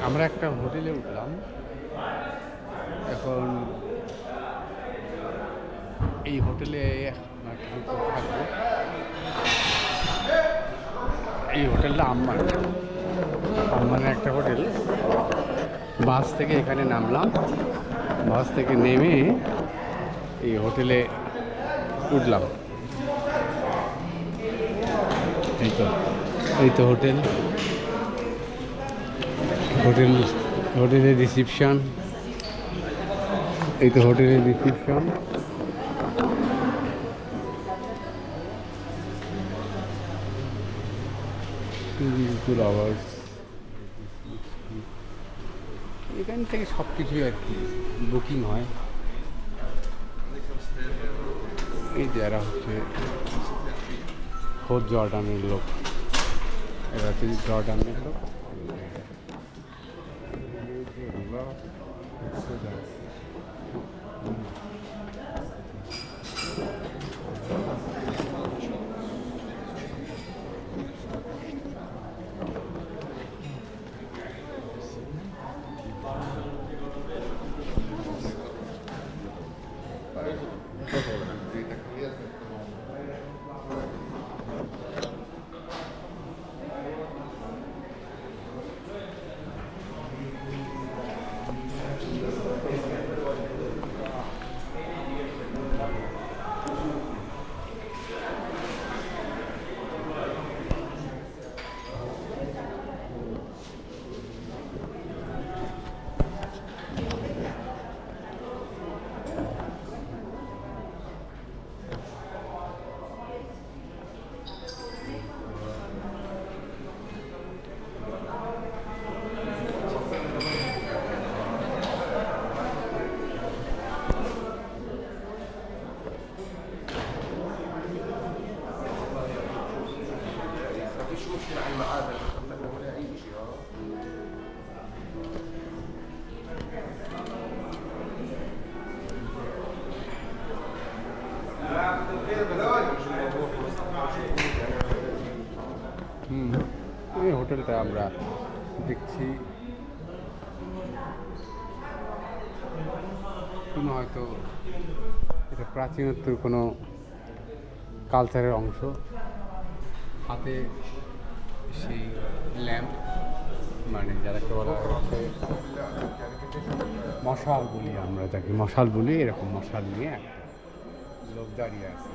আমরা একটা হোটেলে উঠলাম। এখন এই হোটেলে আমরা কিছুক্ষণ থাকবো। এই হোটেলটা আম্মানের একটা হোটেল। বাস থেকে এখানে নামলাম, বাস থেকে নেমে এই হোটেলে উঠলাম। এই তো হোটেল, হোটেলের রিসিপশন। এই তো হোটেলের রিসিপশন। এখান থেকে সব কিছুই আর কি বুকিং হয়। এই যারা হচ্ছে খোদ জর্ডানের লোক, এরা হচ্ছে জর্ডানের লোক। এই হোটেলটা আমরা দেখছি কোনো হয়তো এটা প্রাচীনত্বের কোনো কালচারের অংশ। হাতে সেই ল্যাম্প, মানে যারাকে বলা হচ্ছে মশাল বলি, আমরা যাকে মশাল বলি, এরকম মশাল নিয়ে একটা লোক দাঁড়িয়ে আছে।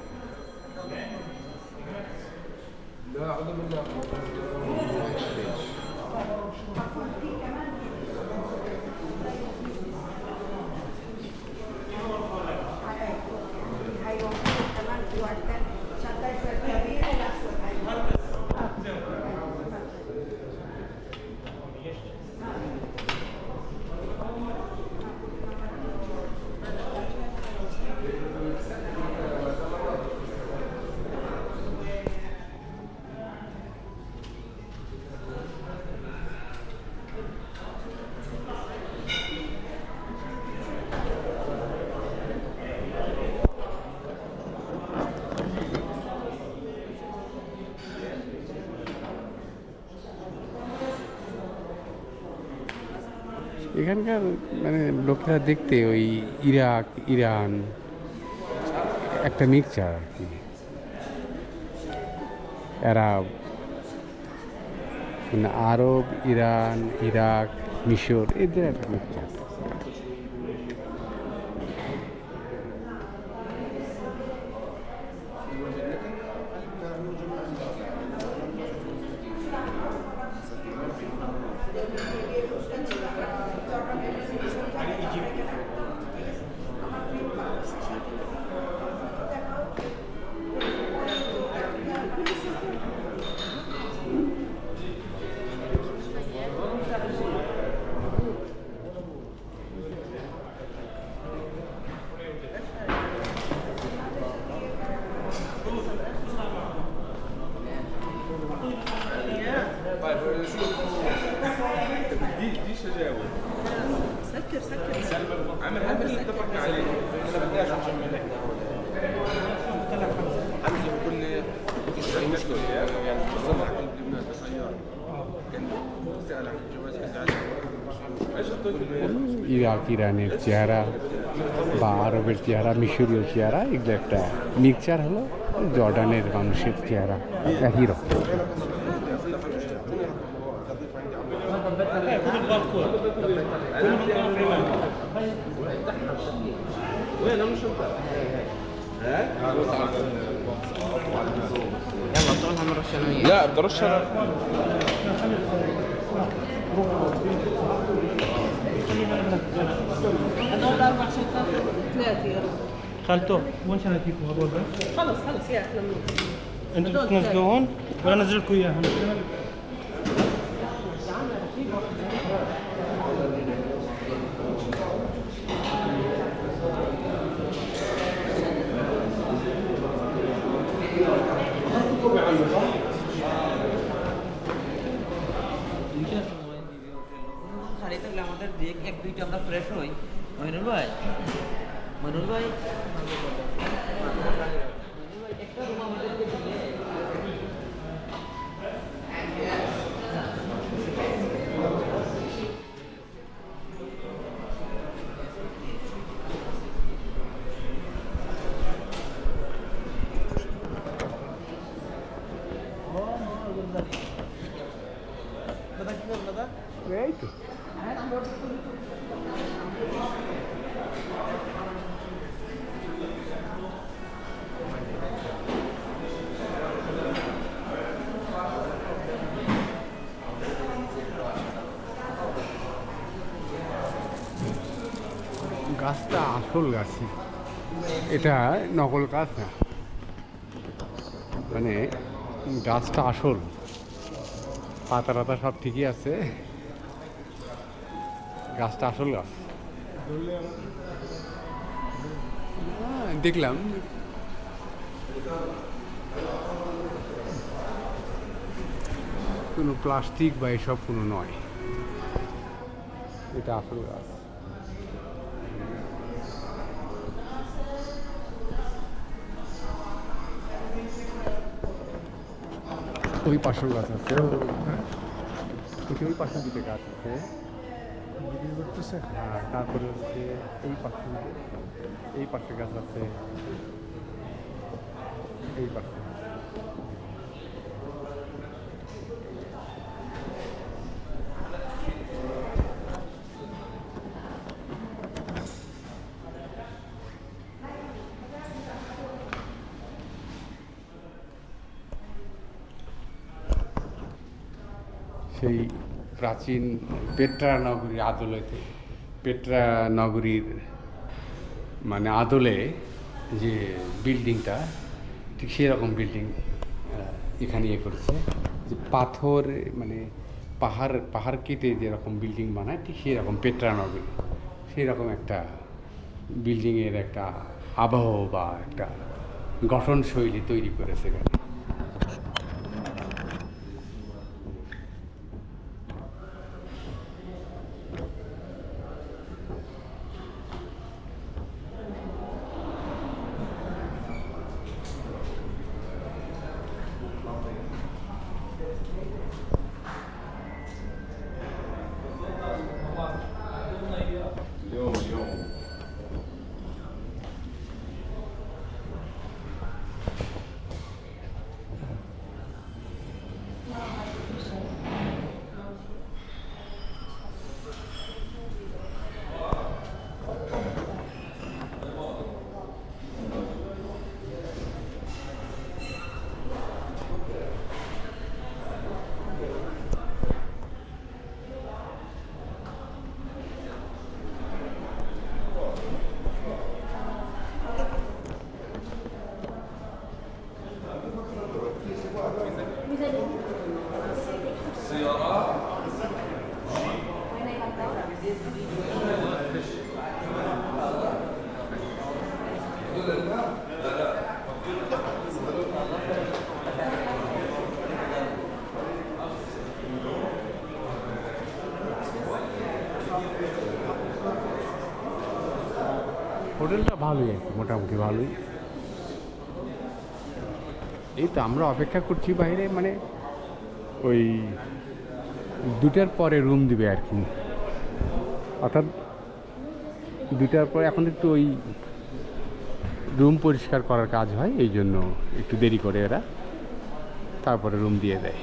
এখানকার মানে লোকেরা দেখতে ওই ইরাক, ইরান একটা মিক্সচার আর কি, আরব, মানে আরব, ইরান, ইরাক, মিশর, এদের একটা মিক্সচার। دي شجاوة. سكر عامل هذا اللي اتفقنا عليه. انا بديش عشان منك عامل زي ما قلنا مفيش اي مشكله يعني بالضبط. كان بسياره كان سأل عن الجواز كذا ইরাক ইরানের চেহারা বা আরবের চেহারা, মিশরীয় চেহারা, এগুলো একটা মিক্সচার হলো জর্ডানের মানুষের চেহারা একই রকম। لا بدرش انا هذول 4 شنطات 3 يا رب. خالته وين شنطتكم هذول؟ خلص يا احنا انتوا تنزلوهن ولا انزل لكم اياهم؟ শাড়ি থাকলে আমাদের দেখ এক দুইটা আমরা ফ্রেশ হই। মইনুল ভাই একটা রুম আমাদেরকে দিলে এই তো গাছটা আসল গাছই, এটা নকল গাছ না, মানে গাছটা আসল, পাতা টাতা সব ঠিকই আছে, গাছটা আসল গাছ। দেখলাম কোনো প্লাস্টিক বা এসব কোনো নয়, এটা আসল গাছ। ওই পাশেও গাছ আছে, ওই পাশের দিকে গাছ আছে, হ্যাঁ, তারপরে হচ্ছে এই পাশে গাছ আছে, এই পাশে সেই প্রাচীন পেট্রা নগরীর আদলেতে, পেট্রা নগরীর মানে আদলে যে বিল্ডিংটা, ঠিক সেরকম বিল্ডিং এখানে ইয়ে করেছে, যে পাথর মানে পাহাড় কেটে যেরকম বিল্ডিং বানায়, ঠিক সেরকম পেট্রা নগরী সেরকম একটা বিল্ডিংয়ের একটা আবহ বা একটা গঠনশৈলী তৈরি করেছে এখানে। হোটেলটা ভালোই আর কি, মোটামুটি ভালোই। এই তো আমরা অপেক্ষা করছি বাইরে, মানে ওই 2টার পরে রুম দিবে আর কি, অর্থাৎ 2টার পর এখন একটু ওই রুম পরিষ্কার করার কাজ হয়, এই জন্য একটু দেরি করে এরা, তারপরে রুম দিয়ে দেয়।